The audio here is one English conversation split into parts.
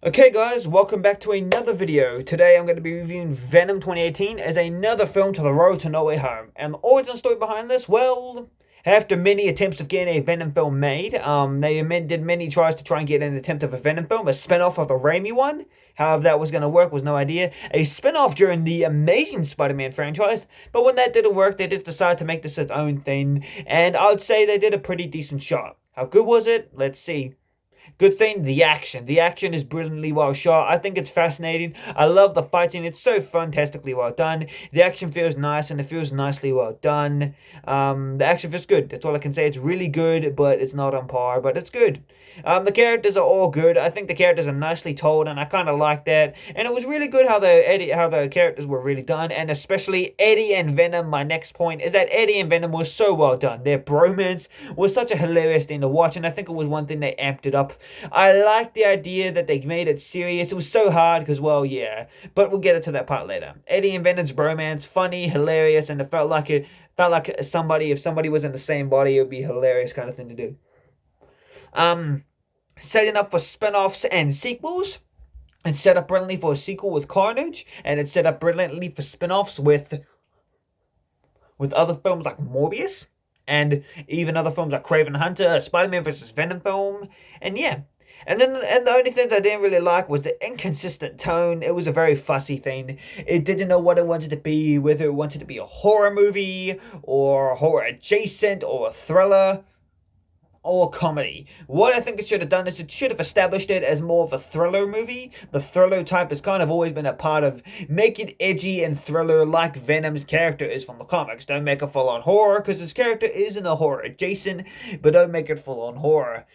Okay guys, welcome back to another video. Today I'm going to be reviewing Venom 2018 as another film to the road to No Way Home. And the origin story behind this, well, after many attempts of getting a Venom film made, they did many tries to try and get an attempt of a Venom film, a spin-off of the Raimi one. However that was going to work was no idea. A spin-off during the Amazing Spider-Man franchise, but when that didn't work, they just decided to make this its own thing. And I would say they did a pretty decent job. How good was it? Let's see. Good thing, the action. The action is brilliantly well shot. I think it's fascinating. I love the fighting. It's so fantastically well done. The action feels nice and it feels nicely well done. The action feels good. That's all I can say. It's really good, but it's not on par, but it's good. The characters are all good. I think the characters are nicely told, and I kind of like that. And it was really good how the characters were really done, and especially Eddie and Venom. My next point is that Eddie and Venom was so well done. Their bromance was such a hilarious thing to watch, and I think it was one thing they amped it up. I like the idea that they made it serious. It was so hard because, well, yeah, but we'll get into that part later. Eddie and Venom's bromance, funny, hilarious, and it felt like if somebody was in the same body, it would be a hilarious kind of thing to do. Setting up for spin-offs and sequels. And set up brilliantly for a sequel with Carnage, and it set up brilliantly for spin-offs with other films like Morbius, and even other films like Kraven the Hunter, a Spider-Man vs. Venom film, and yeah. And the only thing I didn't really like was the inconsistent tone. It was a very fussy thing. It didn't know what it wanted to be, whether it wanted to be a horror movie, or horror adjacent, or a thriller, or comedy. What I think it should have done is it should have established it as more of a thriller movie. The thriller type has kind of always been a part of make it edgy and thriller like Venom's character is from the comics. Don't make it full on horror because his character isn't a horror adjacent, but don't make it full on horror.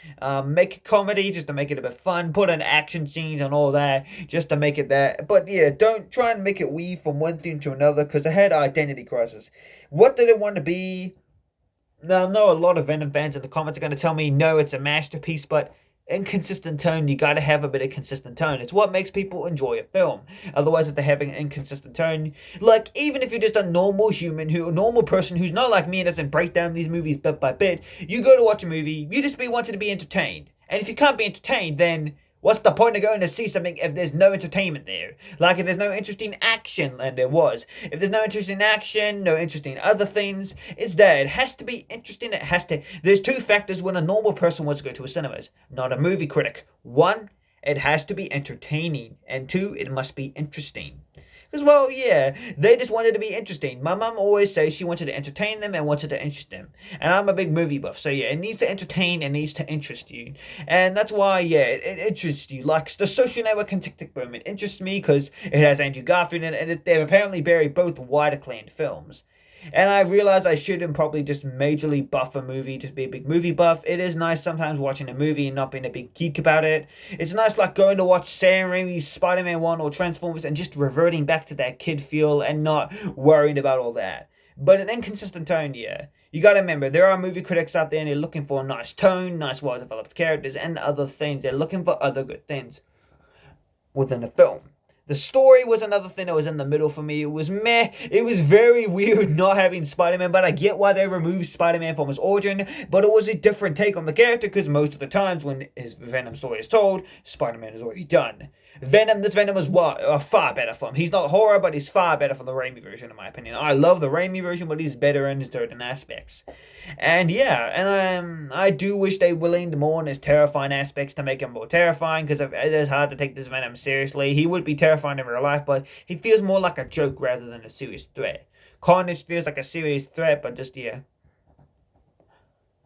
Make it comedy just to make it a bit fun. Put in action scenes and all that just to make it that. But yeah, don't try and make it weave from one thing to another because it had identity crisis. What did it want to be? Now, I know a lot of Venom fans in the comments are going to tell me, no, it's a masterpiece, but inconsistent tone, you got to have a bit of consistent tone. It's what makes people enjoy a film. Otherwise, if they're having an inconsistent tone, like, even if you're just a normal person who's not like me and doesn't break down these movies bit by bit, you go to watch a movie, you just wanting to be entertained. And if you can't be entertained, then what's the point of going to see something if there's no entertainment there? Like, if there's no interesting action, and there was. If there's no interesting action, no interesting other things, it's there. It has to be interesting. It has to. There's two factors when a normal person wants to go to a cinemas, not a movie critic. One, it has to be entertaining. And two, it must be interesting. Because, well, yeah, they just wanted to be interesting. My mom always says she wanted to entertain them and wanted to interest them. And I'm a big movie buff, so yeah, it needs to entertain and needs to interest you. And that's why, yeah, it interests you. Like, the Social Network and Tick Tick Boom, it interests me because it has Andrew Garfield in it, and they've apparently buried both wide acclaimed films. And I realize I shouldn't probably just majorly buff a movie, just be a big movie buff. It is nice sometimes watching a movie and not being a big geek about it. It's nice like going to watch Sam Raimi's Spider-Man 1 or Transformers and just reverting back to that kid feel and not worrying about all that. But an inconsistent tone, yeah. You gotta remember, there are movie critics out there and they're looking for a nice tone, nice well-developed characters, and other things. They're looking for other good things within a film. The story was another thing that was in the middle for me. It was meh. It was very weird not having Spider-Man, but I get why they removed Spider-Man from his origin, but it was a different take on the character because most of the times when his Venom story is told, Spider-Man is already done. This Venom was a far better film. He's not horror, but he's far better from the Raimi version, in my opinion. I love the Raimi version, but he's better in certain aspects. And yeah, and I do wish they leaned more on his terrifying aspects to make him more terrifying, because it is hard to take this Venom seriously. He would be terrifying in real life, but he feels more like a joke rather than a serious threat. Carnage feels like a serious threat, but just, yeah.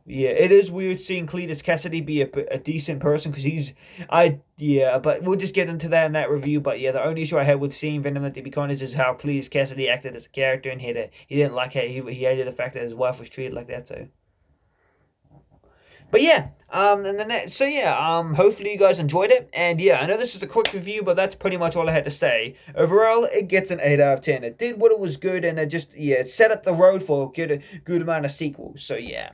Yeah, it is weird seeing Cletus Cassidy be a decent person because but we'll just get into that in that review. But yeah, the only issue I had with seeing Venom at DB Carnage is how Cletus Cassidy acted as a character, and he didn't like how he hated the fact that his wife was treated like that. So, but yeah, hopefully you guys enjoyed it, and yeah, I know this is a quick review, but that's pretty much all I had to say. Overall, it gets an 8 out of 10. It did what it was good, and it set up the road for a good amount of sequels. So yeah.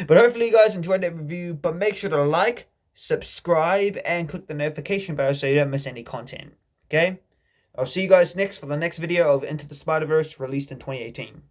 But hopefully you guys enjoyed that review. But make sure to like, subscribe, and click the notification bell so you don't miss any content. Okay? I'll see you guys next for the next video of Into the Spider-Verse released in 2018.